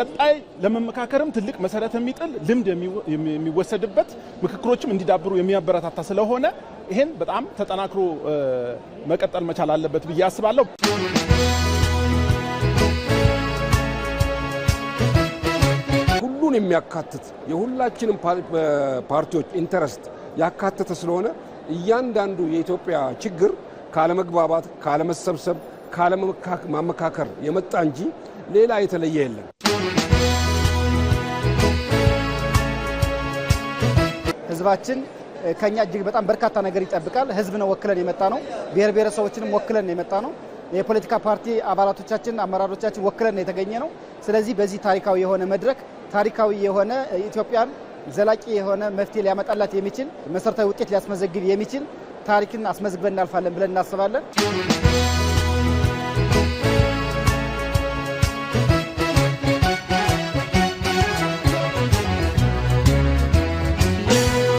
ለቀጣይ ለመመካከርም ትልቅ መሰረት የሚጥል ልምድ የሚወሰድበት ምክክሮችም እንዲዳብሩ የሚያበረታታ ስለሆነ ይሄን በጣም ተጠናክሮ መቀጠል መቻል አለበት ብዬ አስባለሁ። ሁሉን የሚያካትት የሁላችንም ፓርቲዎች ኢንተረስት ያካተተ ስለሆነ እያንዳንዱ የኢትዮጵያ ችግር ካለመግባባት፣ ካለመሰብሰብ፣ ካለማመካከር የመጣ እንጂ ሌላ የተለየ የለም። ህዝባችን ከኛ እጅግ በጣም በርካታ ነገር ይጠብቃል። ህዝብ ነው ወክለን የመጣ ነው። ብሔር ብሔረሰቦችንም ወክለን የመጣ ነው። የፖለቲካ ፓርቲ አባላቶቻችን አመራሮቻችን ወክለን የተገኘ ነው። ስለዚህ በዚህ ታሪካዊ የሆነ መድረክ ታሪካዊ የሆነ ኢትዮጵያን ዘላቂ የሆነ መፍትሄ ሊያመጣላት የሚችል መሰረታዊ ውጤት ሊያስመዘግብ የሚችል ታሪክን አስመዝግበን እናልፋለን ብለን እናስባለን።